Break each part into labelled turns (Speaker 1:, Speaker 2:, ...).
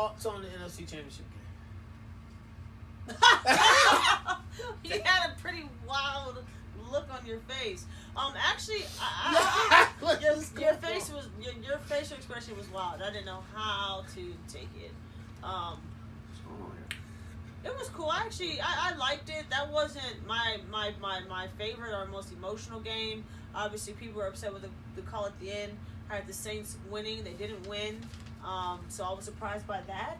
Speaker 1: thoughts on the NFC Championship game?
Speaker 2: You had a pretty wild look on your face. Actually, your face was your facial expression was wild. I didn't know how to take it.
Speaker 3: What's going on here?
Speaker 2: It was cool. I liked it. That wasn't my favorite or most emotional game. Obviously, people were upset with the call at the end. I had the Saints winning. They didn't win. So I was surprised by that.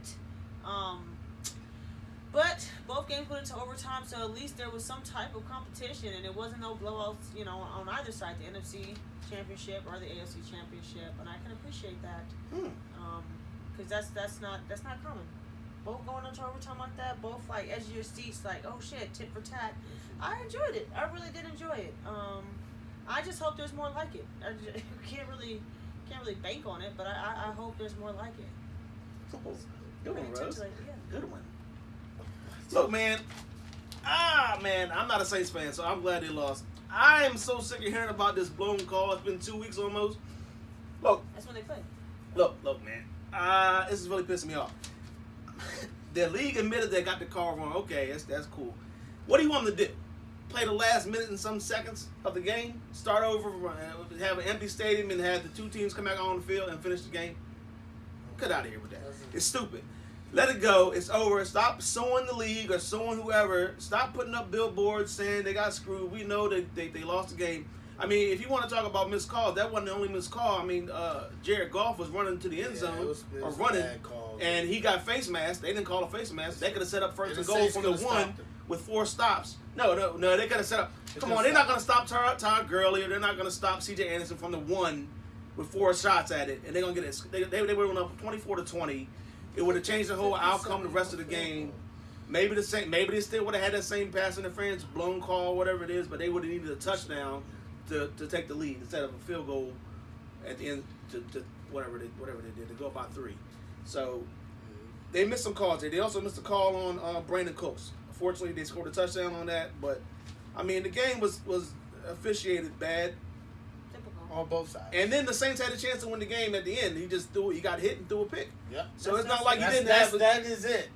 Speaker 2: But both games went into overtime, so at least there was some type of competition, and it wasn't no blowouts, on either side, the NFC Championship or the AFC Championship, and I can appreciate that. Because that's not common. Both going into overtime like that, both like edge of your seats, like, oh shit, tit for tat. I enjoyed it. I really did enjoy it. I just hope there's more like it. Can't really bank on it, but I hope there's more like it.
Speaker 3: Good one, Rose.
Speaker 2: Yeah.
Speaker 3: Good one. Look, man, I'm not a Saints fan, so I'm glad they lost. I am so sick of hearing about this blown call. It's been 2 weeks almost. Look.
Speaker 2: That's when they play.
Speaker 3: Look, man. This is really pissing me off. The league admitted they got the call wrong. Okay, that's cool. What do you want them to do? Play the last minute and some seconds of the game? Start over, have an empty stadium, and have the two teams come back on the field and finish the game? Get out of here with that. It's stupid. Let it go. It's over. Stop suing the league or suing whoever. Stop putting up billboards saying they got screwed. We know that they lost the game. I mean, if you want to talk about missed calls, that wasn't the only missed call. I mean, Jared Goff was running to the end zone
Speaker 1: it was
Speaker 3: running,
Speaker 1: call,
Speaker 3: and he got face mask. They didn't call a face mask. They could have set up first and goal from the one with 4 stops. No, they could have set up. Come on, they're not going to stop Todd Gurley, or they're not going to stop C.J. Anderson from the one with 4 shots at it, and they're going to get it. They went up 24-20. It would have changed the whole outcome the rest of the game. Maybe they still would have had that same pass interference, blown call, whatever it is, but they would have needed a touchdown to take the lead instead of a field goal at the end to whatever they did to go up by 3. So they missed some calls there. They also missed a call on Brandon Cooks. Unfortunately, they scored a touchdown on that, but I mean the game was officiated bad.
Speaker 1: On both sides.
Speaker 3: And then the Saints had a chance to win the game at the end. He got hit and threw a pick.
Speaker 1: Yep.
Speaker 3: So it's not like you didn't have.
Speaker 1: That is it.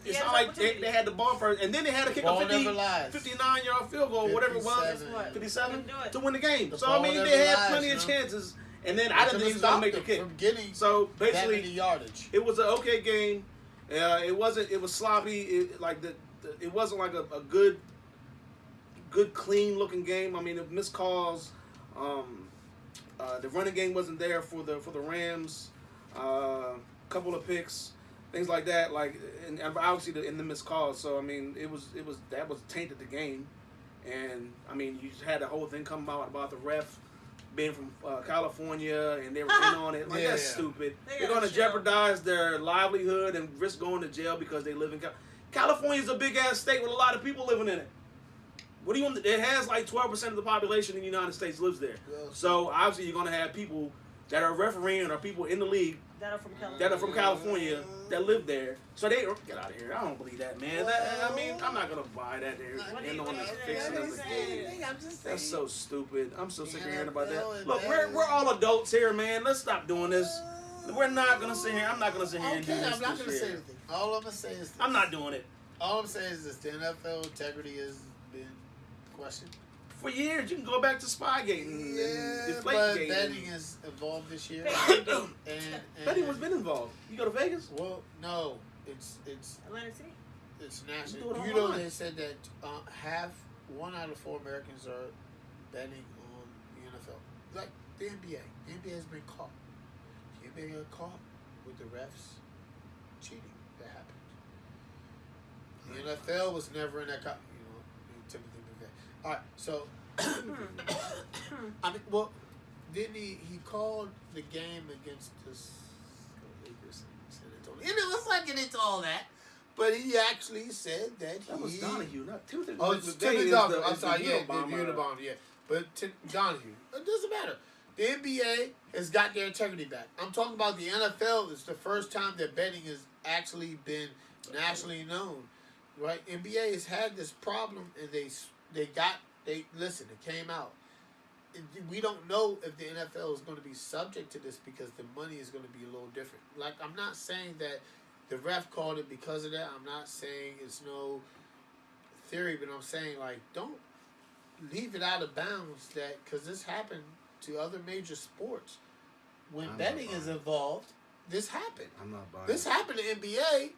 Speaker 3: It's not like they had the ball first, and then they had to kick a 59-yard field goal, whatever it was, 57 to win the game. So I mean, they had plenty of chances, and then I didn't think he was going to make the kick.
Speaker 1: From getting
Speaker 3: so basically,
Speaker 1: yardage.
Speaker 3: It was an okay game. It wasn't. It was sloppy. It wasn't like a good, clean looking game. I mean, the missed calls. The running game wasn't there for the Rams. Couple of picks, things like that. And obviously in the missed calls. So I mean, that was tainted the game. And I mean, you just had the whole thing come out about the ref being from California, and they were in on it. That's stupid. They're going to jeopardize their livelihood and risk going to jail because they live in California. Is a big ass state with a lot of people living in it. What do you want? It has like 12% of the population in the United States lives there. So obviously you're going to have people that are refereeing or people in the league
Speaker 2: that are from California
Speaker 3: that live there. So they get out of here. I don't believe that, man. I mean, I'm not going to buy that. They're on this fixing of the game. That's so stupid. I'm so sick of hearing about that. Look, we're all adults here, man. Let's stop doing this. We're not going to sit here. I'm not going to sit here and do this.
Speaker 1: I'm not going to say anything. All I'm going to say is this.
Speaker 3: I'm not doing it.
Speaker 1: All I'm saying is this. The NFL integrity has been questioned.
Speaker 3: For years, you can go back to Spygate and Deflategate.
Speaker 1: But betting is involved this year. and
Speaker 3: betting has been involved. You go to Vegas?
Speaker 1: Well, no. It's
Speaker 2: Atlantic City?
Speaker 1: It's national. You know, they said that 1 out of 4 Americans are betting on the NFL. Like the NBA. The NBA has been caught. The NBA got caught with the refs cheating. That happened. The NFL was never in that All right, so I mean, well, didn't he called the game against the Lakers in San Antonio? You know, let's not get into all that. But he actually said that
Speaker 3: was Donahue, not Timothy.
Speaker 1: Oh, it's Timothy Donahue. I'm sorry, the Unabomber, yeah. But Donahue, it doesn't matter. The NBA has got their integrity back. I'm talking about the NFL. It's the first time that betting has actually been nationally known, right? NBA has had this problem, and it came out. We don't know if the NFL is going to be subject to this because the money is going to be a little different. Like, I'm not saying that The ref called it because of that. I'm not saying it's no theory, but I'm saying, like, don't leave it out of bounds that, because this happened to other major sports. When betting is involved, this happened.
Speaker 3: I'm not buying
Speaker 1: This happened to NBA,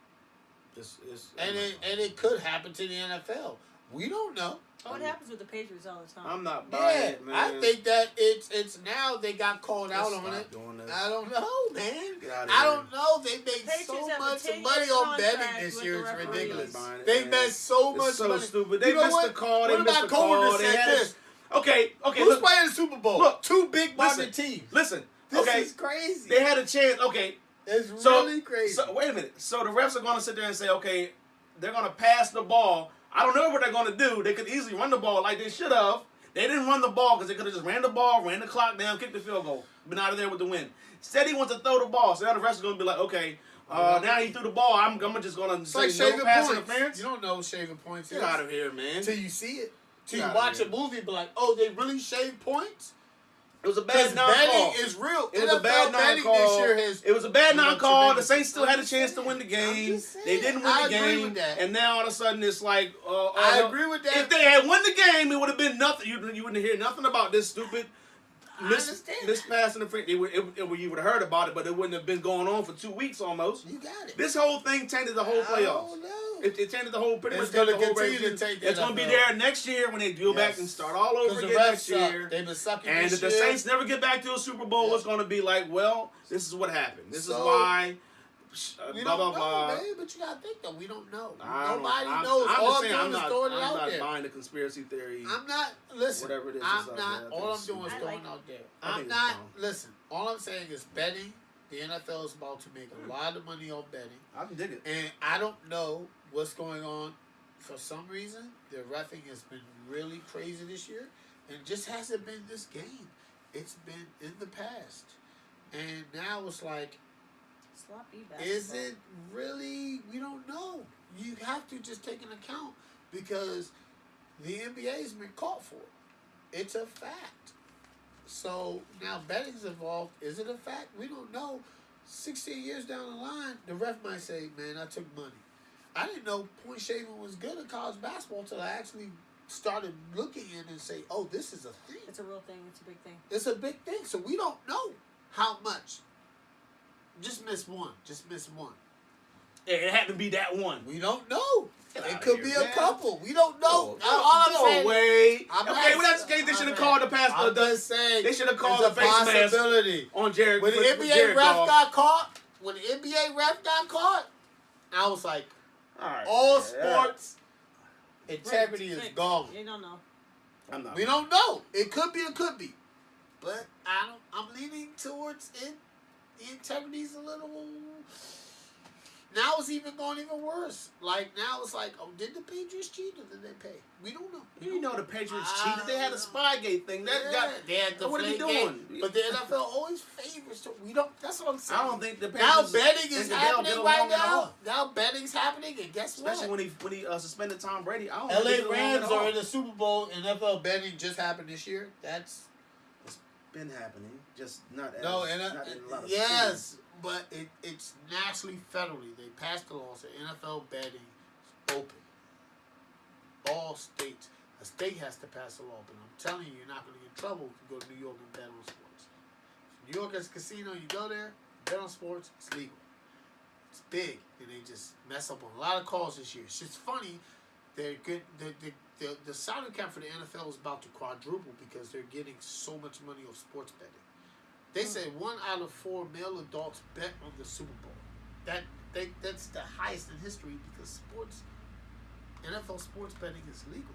Speaker 1: and it could happen to the NFL. We don't know.
Speaker 2: Oh, it happens with the Patriots all the time.
Speaker 3: I'm not buying
Speaker 1: Yeah,
Speaker 3: it, man.
Speaker 1: I think that it's now they got called out
Speaker 3: Let's
Speaker 1: on
Speaker 3: stop
Speaker 1: it.
Speaker 3: doing this.
Speaker 1: I don't know, man.
Speaker 3: Get outta
Speaker 1: I
Speaker 3: here.
Speaker 1: don't know. They make
Speaker 2: Patriots
Speaker 1: so
Speaker 2: have a
Speaker 1: much
Speaker 2: 10-year
Speaker 1: money on betting
Speaker 2: contract
Speaker 1: this
Speaker 2: with
Speaker 1: year.
Speaker 2: the
Speaker 1: It's
Speaker 2: referees.
Speaker 1: ridiculous.
Speaker 3: I'm not buying it,
Speaker 1: They
Speaker 3: man.
Speaker 1: made so
Speaker 3: It's
Speaker 1: much
Speaker 3: so
Speaker 1: money.
Speaker 3: stupid. They
Speaker 1: You know
Speaker 3: missed
Speaker 1: what?
Speaker 3: the call.
Speaker 1: What
Speaker 3: They
Speaker 1: about
Speaker 3: missed the call.
Speaker 1: Coleman
Speaker 3: They
Speaker 1: said
Speaker 3: had
Speaker 1: this?
Speaker 3: Okay.
Speaker 1: Who's
Speaker 3: Look,
Speaker 1: playing the Super Bowl?
Speaker 3: Look.
Speaker 1: Two big market
Speaker 3: Listen.
Speaker 1: teams.
Speaker 3: Listen.
Speaker 1: This
Speaker 3: Okay.
Speaker 1: is crazy.
Speaker 3: They had a chance. Okay.
Speaker 1: It's
Speaker 3: So,
Speaker 1: really crazy.
Speaker 3: So wait a minute. So the refs are going to sit there and say, okay, they're going to pass the ball. I don't know what they're going to do. They could easily run the ball like they should have. They didn't run the ball because they could have just ran the ball, ran the clock down, kicked the field goal, been out of there with the win. Said he wants to throw the ball. So now the refs are going to be like, okay, now he threw the ball. I'm just going to
Speaker 1: It's
Speaker 3: say
Speaker 1: like
Speaker 3: no
Speaker 1: shaving
Speaker 3: pass
Speaker 1: points.
Speaker 3: interference.
Speaker 1: You don't know what shaving points
Speaker 3: Get
Speaker 1: is
Speaker 3: out of here, man.
Speaker 1: until you see it. Till
Speaker 3: Get
Speaker 1: you
Speaker 3: outta
Speaker 1: watch
Speaker 3: here.
Speaker 1: a movie and be like, oh, they really shave points?
Speaker 3: It was a
Speaker 1: Because
Speaker 3: bad non-call.
Speaker 1: betting is real.
Speaker 3: It was a bad
Speaker 1: betting
Speaker 3: non-call.
Speaker 1: this year has
Speaker 3: It was a bad
Speaker 1: you know,
Speaker 3: non-call. The
Speaker 1: tremendous.
Speaker 3: Saints still
Speaker 1: I'm
Speaker 3: had a
Speaker 1: just
Speaker 3: chance to
Speaker 1: saying.
Speaker 3: win the
Speaker 1: I'm
Speaker 3: game.
Speaker 1: just saying.
Speaker 3: They didn't win
Speaker 1: I
Speaker 3: the
Speaker 1: agree
Speaker 3: game,
Speaker 1: with that.
Speaker 3: and now all of a sudden it's like,
Speaker 1: I agree with that.
Speaker 3: If they had won the game, it would have been nothing. You wouldn't hear nothing about this stupid
Speaker 1: understand.
Speaker 3: pass interference. You would have heard about it, but it wouldn't have been going on for 2 weeks almost.
Speaker 1: You got it.
Speaker 3: This whole thing tainted the whole playoffs.
Speaker 1: Oh, no.
Speaker 3: It tainted the whole pretty
Speaker 1: It's
Speaker 3: much.
Speaker 1: gonna
Speaker 3: the whole
Speaker 1: continue to
Speaker 3: regular
Speaker 1: take the
Speaker 3: It's going to be
Speaker 1: NFL.
Speaker 3: there next year when they go back
Speaker 1: Yes.
Speaker 3: and start all over
Speaker 1: 'Cause the
Speaker 3: again
Speaker 1: refs
Speaker 3: next
Speaker 1: suck.
Speaker 3: year.
Speaker 1: They've been sucking
Speaker 3: And
Speaker 1: this
Speaker 3: if the
Speaker 1: year.
Speaker 3: Saints never get back to a Super Bowl,
Speaker 1: Yeah.
Speaker 3: it's going to be like, well, this is what happened. This is
Speaker 1: So,
Speaker 3: why.
Speaker 1: We
Speaker 3: Blah,
Speaker 1: don't
Speaker 3: blah, blah.
Speaker 1: know, man. But you gotta think though. We don't know.
Speaker 3: I don't know.
Speaker 1: Nobody
Speaker 3: I'm
Speaker 1: knows.
Speaker 3: just
Speaker 1: All I'm
Speaker 3: saying,
Speaker 1: doing is throwing it
Speaker 3: I'm
Speaker 1: out
Speaker 3: not
Speaker 1: there.
Speaker 3: buying the conspiracy theory.
Speaker 1: I'm not. Listen.
Speaker 3: Whatever it is,
Speaker 1: I'm
Speaker 3: it's out
Speaker 1: not.
Speaker 3: there. I
Speaker 1: All
Speaker 3: think
Speaker 1: I'm
Speaker 3: it's
Speaker 1: doing is
Speaker 3: stupid.
Speaker 1: throwing
Speaker 2: like
Speaker 1: out there.
Speaker 3: I
Speaker 1: I'm
Speaker 3: think it's
Speaker 1: not.
Speaker 3: dumb.
Speaker 1: Listen. All I'm saying is betting. The NFL is about to make a lot of money on betting,
Speaker 3: I can dig it.
Speaker 1: and I don't know what's going on. For some reason, the reffing has been really crazy this year, and it just hasn't been this game. It's been in the past, and now it's like,
Speaker 2: Sloppy basketball.
Speaker 1: is it really? We don't know. You have to just take into account because the NBA's been caught for it. It's a fact. So now betting's involved. Is it a fact? We don't know. 16 years down the line, the ref might say, man, I took money. I didn't know point shaving was good in college basketball until I actually started looking in and say, oh, this is a thing.
Speaker 2: It's a real thing. It's a big thing.
Speaker 1: It's a big thing. So we don't know how much. Just miss one.
Speaker 3: It had to be that one.
Speaker 1: We don't know.
Speaker 3: Get
Speaker 1: It
Speaker 3: outta
Speaker 1: could
Speaker 3: here,
Speaker 1: be
Speaker 3: man.
Speaker 1: a couple. We don't know.
Speaker 3: Go
Speaker 1: All I'm saying.
Speaker 3: away.
Speaker 1: I'm
Speaker 3: Okay,
Speaker 1: not-
Speaker 3: well, that's the case. They should have
Speaker 1: I'm
Speaker 3: called the pass.
Speaker 1: I'm just saying.
Speaker 3: They should have called
Speaker 1: there's
Speaker 3: the
Speaker 1: a
Speaker 3: face mask
Speaker 1: possibility.
Speaker 3: on Jared.
Speaker 1: When the
Speaker 3: with
Speaker 1: NBA
Speaker 3: Jared
Speaker 1: ref
Speaker 3: Goff.
Speaker 1: got caught, I was like,
Speaker 3: Alright,
Speaker 1: all
Speaker 3: yeah.
Speaker 1: sports integrity is
Speaker 2: Right.
Speaker 1: gone.
Speaker 2: You don't know.
Speaker 3: I'm not.
Speaker 1: We don't know. It could be. But I'm leaning towards it. The integrity's a little. Now it's even going even worse. Like now it's like, oh, did the Patriots cheat or did they pay? We don't know.
Speaker 3: You know the Patriots
Speaker 1: I
Speaker 3: cheated. They had a
Speaker 1: don't
Speaker 3: Spygate thing. That got.
Speaker 1: they had the
Speaker 3: What are they
Speaker 1: flake game.
Speaker 3: doing?
Speaker 1: But the NFL always favors. We don't. That's what I'm saying.
Speaker 3: I don't think the
Speaker 1: Now
Speaker 3: Patriots
Speaker 1: betting is
Speaker 3: think that they'll
Speaker 1: happening
Speaker 3: get
Speaker 1: right
Speaker 3: along at
Speaker 1: now.
Speaker 3: all.
Speaker 1: Now betting's happening, and guess
Speaker 3: Especially
Speaker 1: what?
Speaker 3: when he suspended Tom Brady. I don't think they
Speaker 1: LA
Speaker 3: get along
Speaker 1: Rams
Speaker 3: at all.
Speaker 1: are in the Super Bowl, and NFL betting just happened this year. That's
Speaker 3: Been happening, just not as
Speaker 1: no, and
Speaker 3: not in a lot of
Speaker 1: yes,
Speaker 3: cities.
Speaker 1: but it's nationally, federally. They passed the law, so NFL betting is open. All states, a state has to pass a law, but I'm telling you, you're not going to get in trouble if you go to New York and bet on sports. New York has a casino, you go there, bet on sports, it's legal. It's big, and they just mess up on a lot of calls this year. It's just funny. They're good. The salary cap for the NFL is about to quadruple because they're getting so much money off sports betting. They say 1 out of 4 male adults bet on the Super Bowl. That's the highest in history because NFL sports betting is legal.